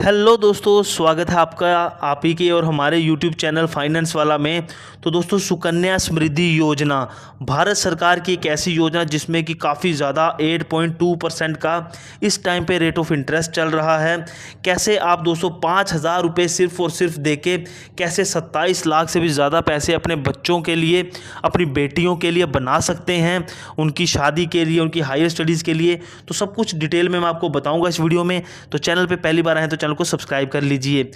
Hello दोस्तों, स्वागत है आपका आप ही के और हमारे यूट्यूब चैनल फाइनेंस वाला में। तो दोस्तों, सुकन्या समृद्धि योजना भारत सरकार की एक ऐसी योजना जिसमें कि काफ़ी ज़्यादा 8.2% का इस टाइम पे रेट ऑफ इंटरेस्ट चल रहा है। कैसे आप दोस्तों 5,000 रुपये सिर्फ और सिर्फ देके कैसे 27 लाख से भी ज़्यादा पैसे अपने बच्चों के लिए, अपनी बेटियों के लिए बना सकते हैं, उनकी शादी के लिए, उनकी हायर स्टडीज़ के लिए। तो सब कुछ डिटेल में मैं आपको बताऊँगा इस वीडियो में। तो चैनल पर पहली बार आए तो चैनल को सब्सक्राइब कर लीजिए।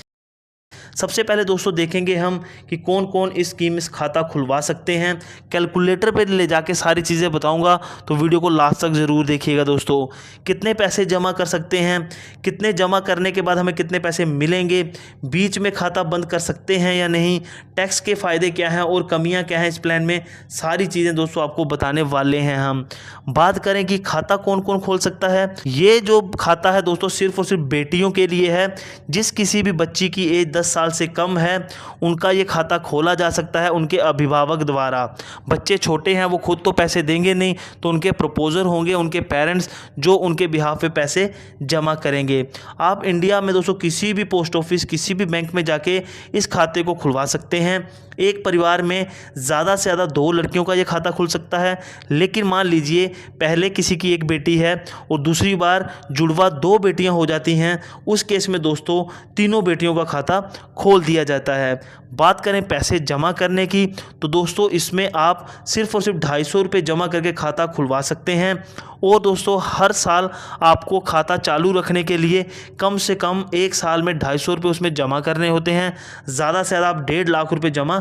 सबसे पहले दोस्तों देखेंगे हम कि कौन कौन इस स्कीम में खाता खुलवा सकते हैं। कैलकुलेटर पे ले जाके सारी चीज़ें बताऊंगा, तो वीडियो को लास्ट तक ज़रूर देखिएगा। दोस्तों, कितने पैसे जमा कर सकते हैं, कितने जमा करने के बाद हमें कितने पैसे मिलेंगे, बीच में खाता बंद कर सकते हैं या नहीं, टैक्स के फ़ायदे क्या हैं और कमियां क्या हैं इस प्लान में, सारी चीज़ें दोस्तों आपको बताने वाले हैं। हम बात करें कि खाता कौन कौन खोल सकता है। ये जो खाता है दोस्तों सिर्फ और सिर्फ बेटियों के लिए है। जिस किसी भी बच्ची की एज 10 साल से कम है उनका ये खाता खोला जा सकता है उनके अभिभावक द्वारा। बच्चे छोटे हैं, वो खुद तो पैसे देंगे नहीं, तो उनके प्रपोजर होंगे, उनके पेरेंट्स जो उनके बिहाफ पे पैसे जमा करेंगे। आप इंडिया में दोस्तों किसी भी पोस्ट ऑफिस, किसी भी बैंक में जाके इस खाते को खुलवा सकते हैं। एक परिवार में ज़्यादा से ज़्यादा 2 लड़कियों का ये खाता खुल सकता है। लेकिन मान लीजिए पहले किसी की एक बेटी है और दूसरी बार जुड़वा 2 बेटियां हो जाती हैं, उस केस में दोस्तों तीनों बेटियों का खाता खोल दिया जाता है। बात करें पैसे जमा करने की, तो दोस्तों इसमें आप सिर्फ और सिर्फ 250 रुपये जमा करके खाता खुलवा सकते हैं। और दोस्तों हर साल आपको खाता चालू रखने के लिए कम से कम 1 साल में 250 रुपये उसमें जमा करने होते हैं। ज़्यादा से ज़्यादा आप 1.5 लाख रुपये जमा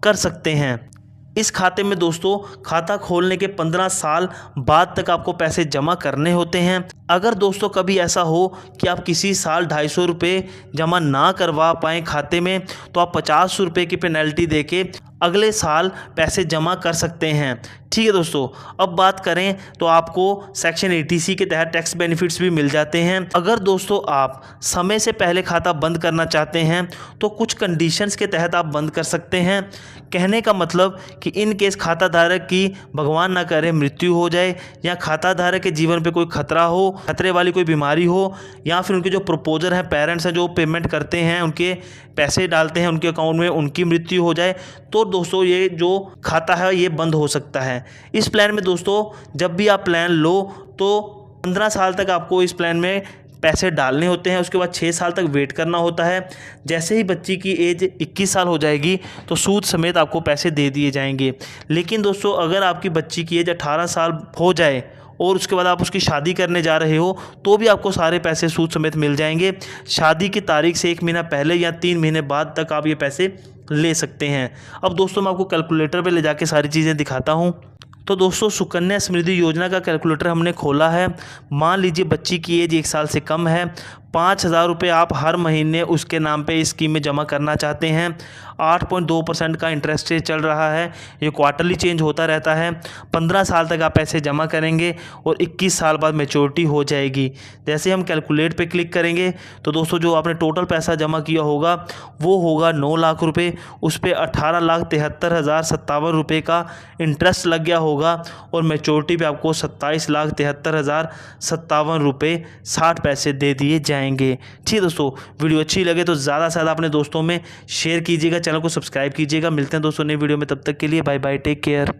कर सकते हैं। इस खाते में दोस्तों खाता खोलने के 15 साल बाद तक आपको पैसे जमा करने होते हैं। अगर दोस्तों कभी ऐसा हो कि आप किसी साल 250 रुपये जमा ना करवा पाएँ खाते में, तो आप 50 रुपये की पेनल्टी देके अगले साल पैसे जमा कर सकते हैं। ठीक है दोस्तों, अब बात करें तो आपको सेक्शन 80C के तहत टैक्स बेनिफिट्स भी मिल जाते हैं। अगर दोस्तों आप समय से पहले खाता बंद करना चाहते हैं तो कुछ कंडीशंस के तहत आप बंद कर सकते हैं। कहने का मतलब कि इन केस खाता धारक की भगवान ना करे मृत्यु हो जाए, या खाता धारक के जीवन पे कोई खतरा हो, खतरे वाली कोई बीमारी हो, या फिर उनके जो प्रपोजर हैं, पेरेंट्स हैं जो पेमेंट करते हैं, उनके पैसे डालते हैं उनके अकाउंट में, उनकी मृत्यु हो जाए, तो दोस्तों ये जो खाता है ये बंद हो सकता है। इस प्लान में दोस्तों जब भी आप प्लान लो तो 15 साल तक आपको इस प्लान में पैसे डालने होते हैं। उसके बाद 6 साल तक वेट करना होता है। जैसे ही बच्ची की एज 21 साल हो जाएगी तो सूद समेत आपको पैसे दे दिए जाएंगे। लेकिन दोस्तों अगर आपकी बच्ची की एज 18 साल हो जाए और उसके बाद आप उसकी शादी करने जा रहे हो तो भी आपको सारे पैसे सूद समेत मिल जाएंगे। शादी की तारीख से 1 महीना पहले या 3 महीने बाद तक आप ये पैसे ले सकते हैं। अब दोस्तों मैं आपको कैलकुलेटर पे ले जाके सारी चीज़ें दिखाता हूँ। तो दोस्तों सुकन्या समृद्धि योजना का कैलकुलेटर हमने खोला है। मान लीजिए बच्ची की एज 1 साल से कम है, 5,000 रुपये आप हर महीने उसके नाम पे इस स्कीम में जमा करना चाहते हैं। 8.2% का इंटरेस्ट रेट चल रहा है, ये क्वार्टरली चेंज होता रहता है। 15 साल तक आप पैसे जमा करेंगे और 21 साल बाद मैच्योरिटी हो जाएगी। जैसे हम कैलकुलेट पे क्लिक करेंगे तो दोस्तों जो आपने टोटल पैसा जमा किया होगा वो होगा 9 लाख रुपये। उस पर 18,73,057 रुपये का इंटरेस्ट लग गया होगा और मैच्योरिटी पे आपको 27,73,057 रुपये 60 पैसे दे दिए जाएंगे। ठीक है दोस्तों, वीडियो अच्छी लगे तो ज़्यादा से ज़्यादा अपने दोस्तों में शेयर कीजिएगा, चैनल को सब्सक्राइब कीजिएगा। मिलते हैं दोस्तों नई वीडियो में, तब तक के लिए बाय बाय, टेक केयर।